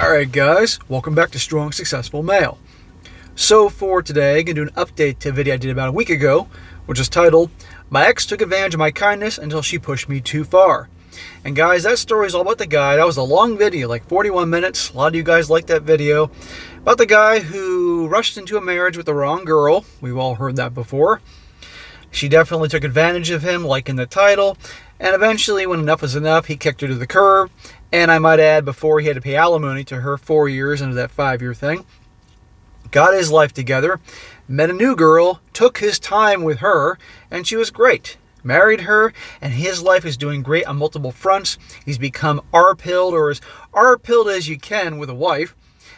Alright guys, welcome back to Strong Successful Male. So for today, I'm going to do an update to a video I did about a week ago, which is titled, My Ex Took Advantage of My Kindness Until She Pushed Me Too Far. And guys, that story is all about the guy. That was a long video, like 41 minutes. A lot of you guys liked that video. About the guy who rushed into a marriage with the wrong girl. We've all heard that before. She definitely took advantage of him, like in the title. And eventually, when enough was enough, he kicked her to the curb. And I might add, before he had to pay alimony to her 4 years into that 5-year thing. Got his life together, met a new girl, took his time with her, and she was great. Married her, and his life is doing great on multiple fronts. He's become R-pilled, or as R-pilled as you can with a wife.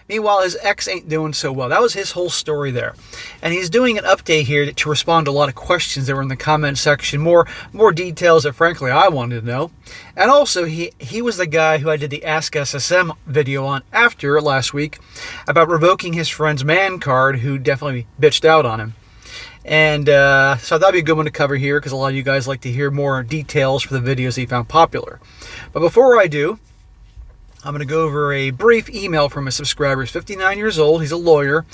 Meanwhile, his ex ain't doing so well. That was his whole story there. And he's doing an update here to respond to a lot of questions that were in the comment section. More details that, frankly, I wanted to know. And also, he was the guy who I did the Ask SSM video on after last week about revoking his friend's man card, who definitely bitched out on him. And so that'd be a good one to cover here, because a lot of you guys like to hear more details for the videos that you found popular. But before I do, I'm going to go over a brief email from a subscriber. He's 59 years old. He's a lawyer.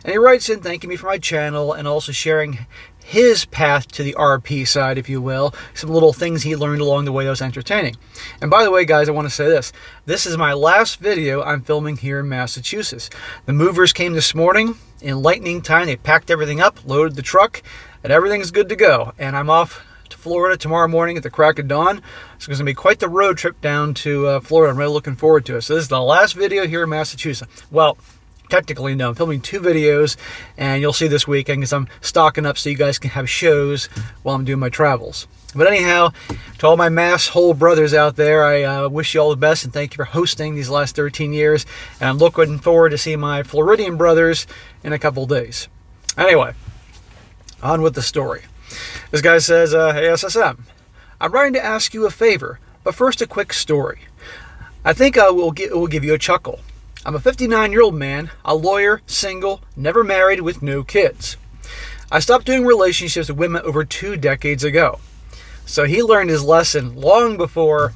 And he writes in thanking me for my channel and also sharing his path to the RP side, if you will. Some little things he learned along the way that was entertaining. And by the way, guys, I want to say this. This is my last video I'm filming here in Massachusetts. The movers came this morning in lightning time. They packed everything up, loaded the truck, and everything's good to go. And I'm off to Florida tomorrow morning at the crack of dawn. It's going to be quite the road trip down to Florida. I'm really looking forward to it. So this is the last video here in Massachusetts. Well, technically, no. I'm filming 2 videos, and you'll see this weekend because I'm stocking up so you guys can have shows while I'm doing my travels. But anyhow, to all my mass whole brothers out there, I wish you all the best and thank you for hosting these last 13 years. And I'm looking forward to seeing my Floridian brothers in a couple days. Anyway, on with the story. This guy says, Hey SSM, I'm writing to ask you a favor, but first a quick story. I think it will give you a chuckle. I'm a 59-year-old man, a lawyer, single, never married, with no kids. I stopped doing relationships with women over 2 decades ago. So he learned his lesson long before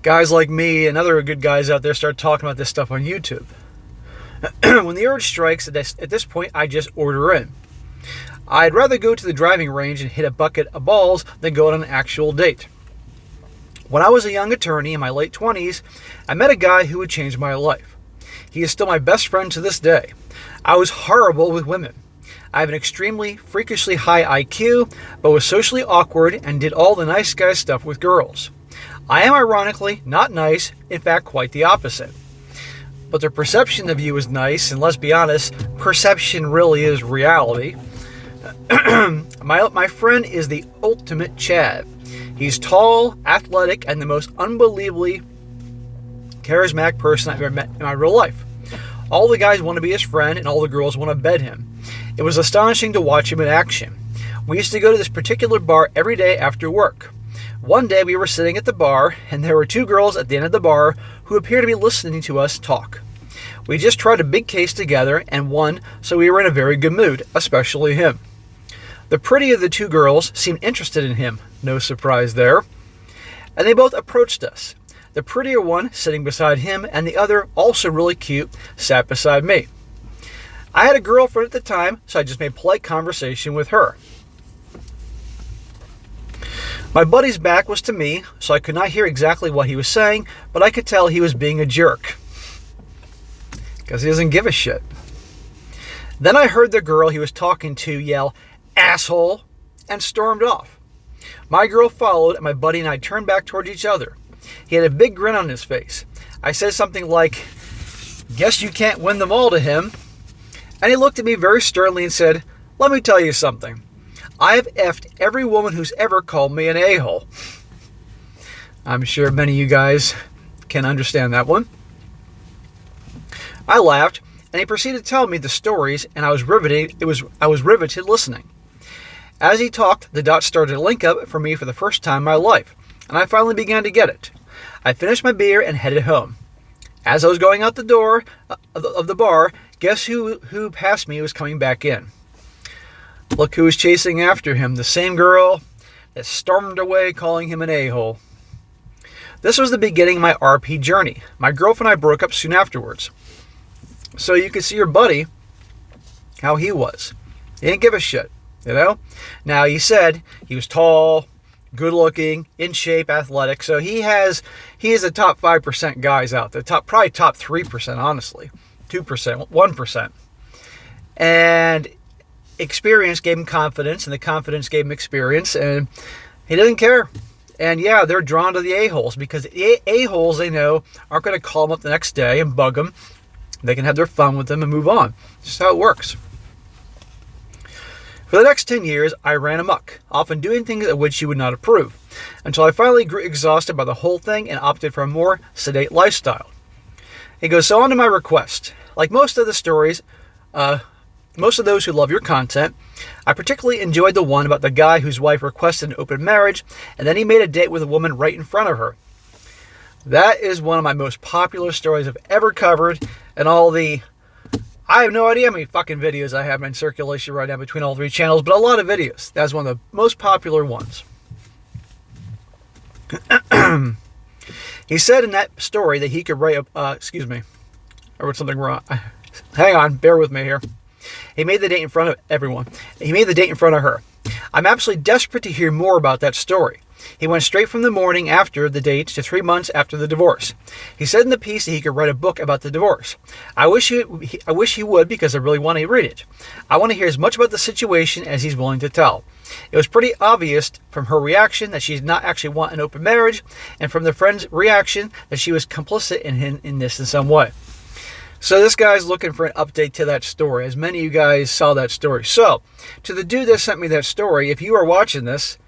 guys like me and other good guys out there start talking about this stuff on YouTube. When the urge strikes, at this point, I just order in. I'd rather go to the driving range and hit a bucket of balls than go on an actual date. When I was a young attorney in my late 20s, I met a guy who would change my life. He is still my best friend to this day. I was horrible with women. I have an extremely freakishly high IQ, but was socially awkward and did all the nice guy stuff with girls. I am ironically not nice, in fact quite the opposite. But their perception of you is nice, and let's be honest, perception really is reality. My friend is the ultimate Chad. He's tall, athletic, and the most unbelievably charismatic person I've ever met in my real life. All the guys want to be his friend, and all the girls want to bed him. It was astonishing to watch him in action. We used to go to this particular bar every day after work. One day we were sitting at the bar, and there were 2 girls at the end of the bar who appeared to be listening to us talk. We just tried a big case together and won, so we were in a very good mood, especially him. The prettier of the 2 girls seemed interested in him, no surprise there, and they both approached us. The prettier one sitting beside him, and the other, also really cute, sat beside me. I had a girlfriend at the time, so I just made polite conversation with her. My buddy's back was to me, so I could not hear exactly what he was saying, but I could tell he was being a jerk. Because he doesn't give a shit. Then I heard the girl he was talking to yell, "Asshole," and stormed off. My girl followed, and my buddy and I turned back towards each other. He had a big grin on his face. I said something like, "Guess you can't win them all," to him. And he looked at me very sternly and said, "Let me tell you something. I have effed every woman who's ever called me an a-hole." I'm sure many of you guys can understand that one. I laughed, and he proceeded to tell me the stories, and I was riveted listening. As he talked, the dots started to link up for me for the first time in my life, and I finally began to get it. I finished my beer and headed home. As I was going out the door of the bar, guess who passed me was coming back in. Look who was chasing after him, the same girl that stormed away calling him an a-hole. This was the beginning of my RP journey. My girlfriend and I broke up soon afterwards. So you can see your buddy, how he was. He didn't give a shit, you know? Now, he said he was tall, good looking, in shape, athletic. So he is the top 5% guys out there. Probably top 3%, honestly. 2%, 1%. And experience gave him confidence, and the confidence gave him experience, and he doesn't care. And yeah, they're drawn to the a-holes because the a-holes, they know, aren't going to call them up the next day and bug them. They can have their fun with them and move on. It's just how it works. For the next 10 years, I ran amok, often doing things of which you would not approve, until I finally grew exhausted by the whole thing and opted for a more sedate lifestyle. He goes, so on to my request. Like most of the stories, most of those who love your content, I particularly enjoyed the one about the guy whose wife requested an open marriage, and then he made a date with a woman right in front of her. That is one of my most popular stories I've ever covered, and I have no idea how many fucking videos I have in circulation right now between all 3 channels, but a lot of videos. That's one of the most popular ones. He said in that story that he could write I wrote something wrong. Hang on, bear with me here. He made the date in front of everyone. He made the date in front of her. I'm absolutely desperate to hear more about that story. He went straight from the morning after the date to 3 months after the divorce. He said in the piece that he could write a book about the divorce. I wish he would because I really want to read it. I want to hear as much about the situation as he's willing to tell. It was pretty obvious from her reaction that she did not actually want an open marriage, and from the friend's reaction that she was complicit in this in some way. So this guy's looking for an update to that story, as many of you guys saw that story. So, to the dude that sent me that story, if you are watching this,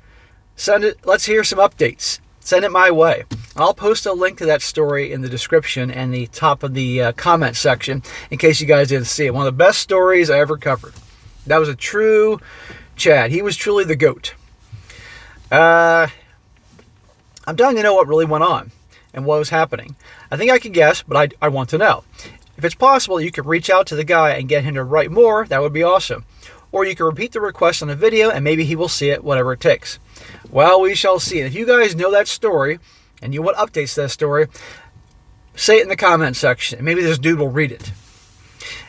send it. Let's hear some updates. Send it my way. I'll post a link to that story in the description and the top of the comment section in case you guys didn't see it. One of the best stories I ever covered. That was a true Chad. He was truly the GOAT. I'm dying to know what really went on and what was happening. I think I can guess, but I want to know. If it's possible, you could reach out to the guy and get him to write more. That would be awesome. Or you can repeat the request on a video and maybe he will see it, whatever it takes. Well, we shall see. And if you guys know that story and you want updates to that story, say it in the comment section. And maybe this dude will read it.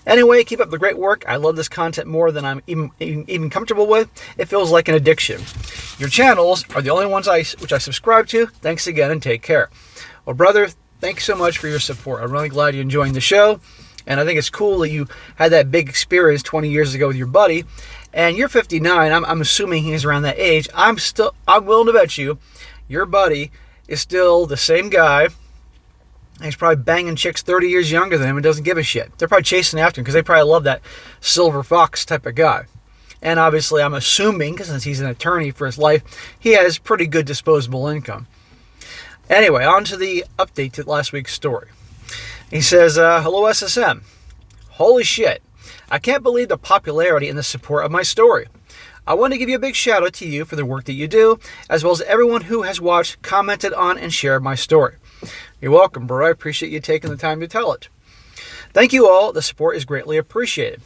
Anyway, keep up the great work. I love this content more than I'm even comfortable with. It feels like an addiction. Your channels are the only ones which I subscribe to. Thanks again and take care. Well, brother, thanks so much for your support. I'm really glad you're enjoying the show. And I think it's cool that you had that big experience 20 years ago with your buddy. And you're 59. I'm assuming he's around that age. I'm willing to bet you your buddy is still the same guy. He's probably banging chicks 30 years younger than him and doesn't give a shit. They're probably chasing after him because they probably love that silver fox type of guy. And obviously, I'm assuming, because since he's an attorney for his life, he has pretty good disposable income. Anyway, on to the update to last week's story. He says, hello SSM. Holy shit. I can't believe the popularity and the support of my story. I want to give you a big shout out to you for the work that you do, as well as everyone who has watched, commented on, and shared my story. You're welcome, bro. I appreciate you taking the time to tell it. Thank you all. The support is greatly appreciated.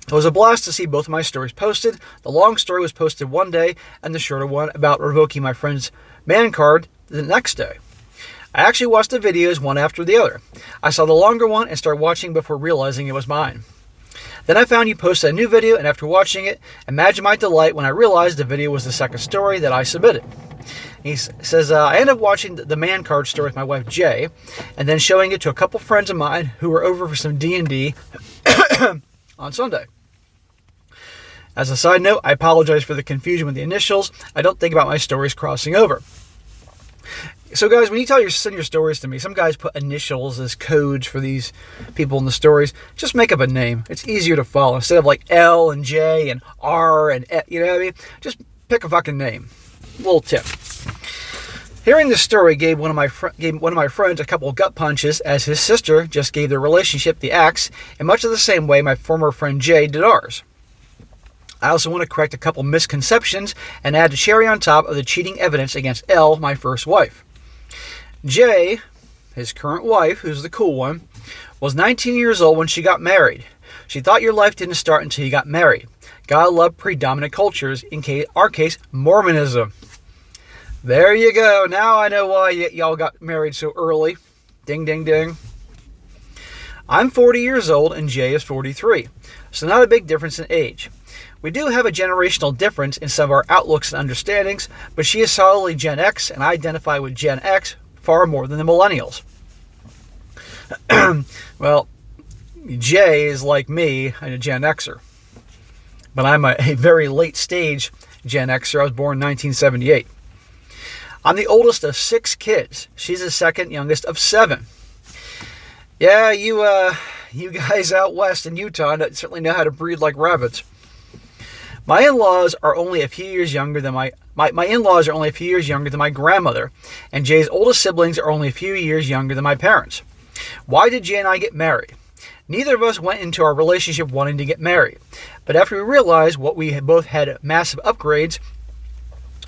It was a blast to see both of my stories posted. The long story was posted one day, and the shorter one about revoking my friend's man card the next day. I actually watched the videos one after the other. I saw the longer one and started watching before realizing it was mine. Then I found you posted a new video, and after watching it, imagine my delight when I realized the video was the second story that I submitted. He says, I ended up watching the man card story with my wife, Jay, and then showing it to a couple friends of mine who were over for some D&D on Sunday. As a side note, I apologize for the confusion with the initials. I don't think about my stories crossing over. So guys, when you send your stories to me, some guys put initials as codes for these people in the stories. Just make up a name. It's easier to follow. Instead of like L and J and R and E, you know what I mean? Just pick a fucking name. Little tip. Hearing this story gave one of my friends a couple of gut punches, as his sister just gave their relationship the axe in much of the same way my former friend Jay did ours. I also want to correct a couple misconceptions and add a cherry on top of the cheating evidence against L, my first wife. Jay, his current wife, who's the cool one, was 19 years old when she got married. She thought your life didn't start until you got married. Gotta love predominant cultures, in our case, Mormonism. There you go. Now I know why y'all got married so early. Ding, ding, ding. I'm 40 years old and Jay is 43, so not a big difference in age. We do have a generational difference in some of our outlooks and understandings, but she is solidly Gen X and I identify with Gen X far more than the millennials. Well, Jay is like me, a Gen Xer, but I'm a very late stage Gen Xer. I was born in 1978. I'm the oldest of 6 kids. She's the second youngest of 7. Yeah, you guys out west in Utah certainly know how to breed like rabbits. My in-laws are only a few years younger than my in-laws are only a few years younger than my grandmother, and Jay's oldest siblings are only a few years younger than my parents. Why did Jay and I get married? Neither of us went into our relationship wanting to get married, but after we realized what we had both had massive upgrades,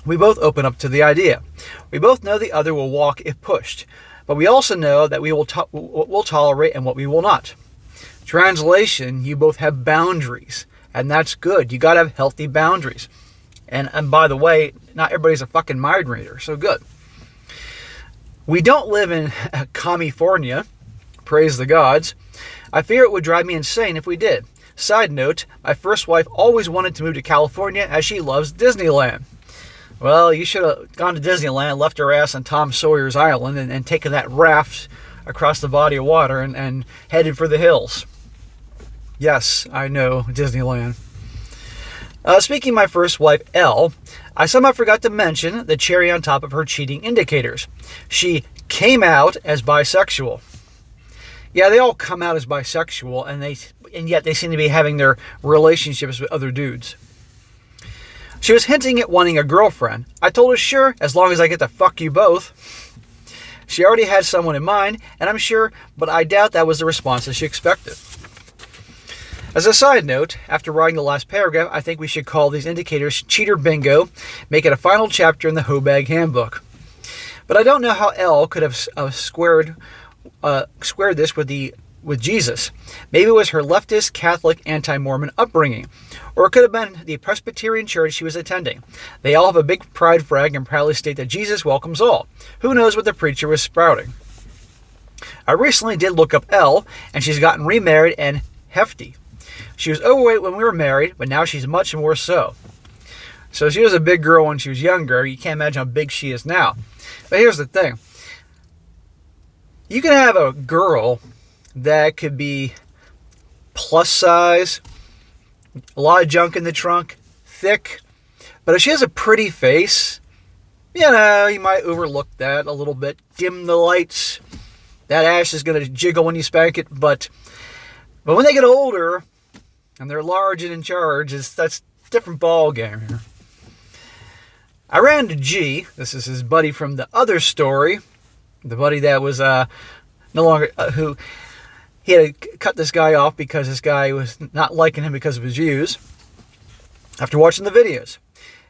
we both open up to the idea. We both know the other will walk if pushed, but we also know that we will we'll tolerate and what we will not. Translation, you both have boundaries, and that's good. You got to have healthy boundaries. And by the way, not everybody's a fucking mind reader, so good. We don't live in California, praise the gods. I fear it would drive me insane if we did. Side note, my first wife always wanted to move to California as she loves Disneyland. Well, you should have gone to Disneyland, left her ass on Tom Sawyer's Island, and taken that raft across the body of water and headed for the hills. Yes, I know, Disneyland. Speaking of my first wife, Elle, I somehow forgot to mention the cherry on top of her cheating indicators. She came out as bisexual. Yeah, they all come out as bisexual, and yet they seem to be having their relationships with other dudes. She was hinting at wanting a girlfriend. I told her, sure, as long as I get to fuck you both. She already had someone in mind, and I'm sure, but I doubt that was the response that she expected. As a side note, after writing the last paragraph, I think we should call these indicators cheater bingo, make it a final chapter in the Hobag Handbook. But I don't know how Elle could have squared this with Jesus. Maybe it was her leftist, Catholic, anti-Mormon upbringing. Or it could have been the Presbyterian church she was attending. They all have a big pride flag and proudly state that Jesus welcomes all. Who knows what the preacher was sprouting? I recently did look up Elle, and she's gotten remarried and hefty. She was overweight when we were married, but now she's much more so. So she was a big girl when she was younger. You can't imagine how big she is now. But here's the thing. You can have a girl that could be plus size, a lot of junk in the trunk, thick, but if she has a pretty face, you might overlook that a little bit. Dim the lights. That ass is going to jiggle when you spank it, but when they get older and they're large and in charge, that's a different ball game. I ran into G. This is his buddy from the other story, the buddy that was no longer who. He had to cut this guy off because this guy was not liking him because of his views. After watching the videos,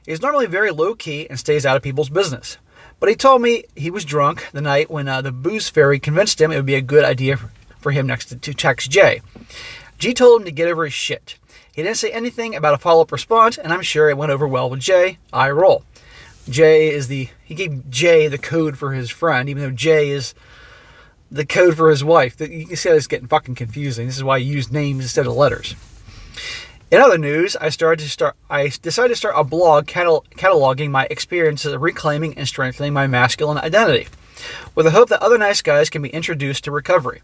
he's normally very low-key and stays out of people's business. But he told me he was drunk the night when the booze fairy convinced him it would be a good idea for him next to text Jay. G told him to get over his shit. He didn't say anything about a follow-up response, and I'm sure it went over well with Jay. I roll. He gave Jay the code for his friend, even though Jay is the code for his wife. You can see how this is getting fucking confusing. This is why I use names instead of letters. In other news, I decided to start a blog cataloging my experiences of reclaiming and strengthening my masculine identity, with the hope that other nice guys can be introduced to recovery.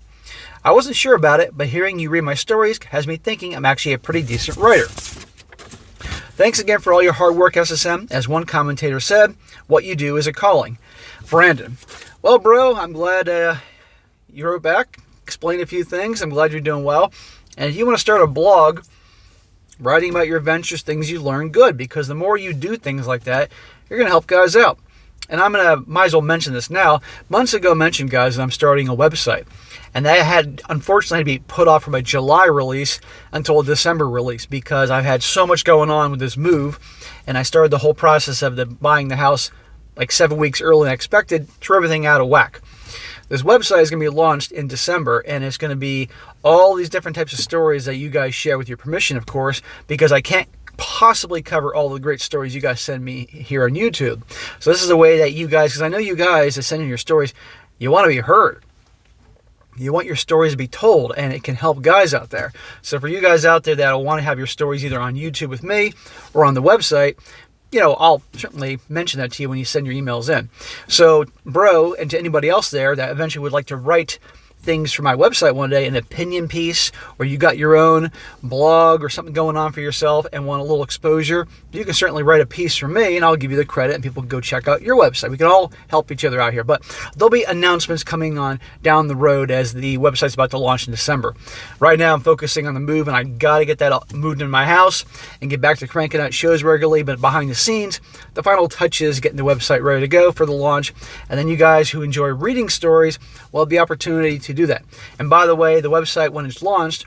I wasn't sure about it, but hearing you read my stories has me thinking I'm actually a pretty decent writer. Thanks again for all your hard work, SSM. As one commentator said, what you do is a calling. Brandon. Well, bro, I'm glad you wrote back, explained a few things. I'm glad you're doing well. And if you want to start a blog, writing about your adventures, things you learn, good. Because the more you do things like that, you're going to help guys out. And might as well mention this now. Months ago, I mentioned, guys, that I'm starting a website. And that had, unfortunately, to be put off from a July release until a December release because I've had so much going on with this move. And I started the whole process of buying the house like 7 weeks earlier than I expected, threw everything out of whack. This website is going to be launched in December, and it's going to be all these different types of stories that you guys share with your permission, of course, because I can't possibly cover all the great stories you guys send me here on YouTube. So this is a way that you guys, because I know you guys that send in your stories, you want to be heard. You want your stories to be told, and it can help guys out there. So for you guys out there that want to have your stories either on YouTube with me or on the website, I'll certainly mention that to you when you send your emails in. So, bro, and to anybody else there that eventually would like to write things for my website one day, an opinion piece, or you got your own blog or something going on for yourself and want a little exposure, you can certainly write a piece for me and I'll give you the credit and people can go check out your website. We can all help each other out here. But there'll be announcements coming on down the road as the website's about to launch in December. Right now I'm focusing on the move, and I got to get that moved in my house and get back to cranking out shows regularly. But behind the scenes, the final touches getting the website ready to go for the launch. And then you guys who enjoy reading stories will have the opportunity to do that. And by the way, the website, when it's launched,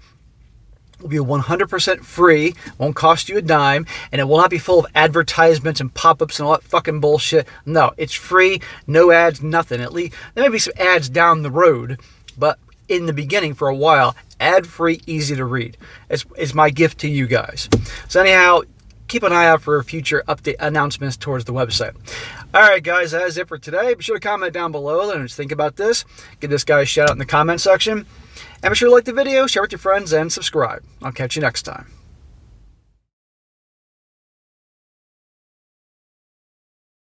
will be 100% free, won't cost you a dime, and it will not be full of advertisements and pop-ups and all that fucking bullshit. No, it's free, no ads, nothing. At least there may be some ads down the road, but in the beginning for a while, ad-free, easy to read. It's my gift to you guys. So anyhow, keep an eye out for future update announcements towards the website. All right, guys, that is it for today. Be sure to comment down below and just think about this. Give this guy a shout out in the comment section. And be sure to like the video, share with your friends, and subscribe. I'll catch you next time.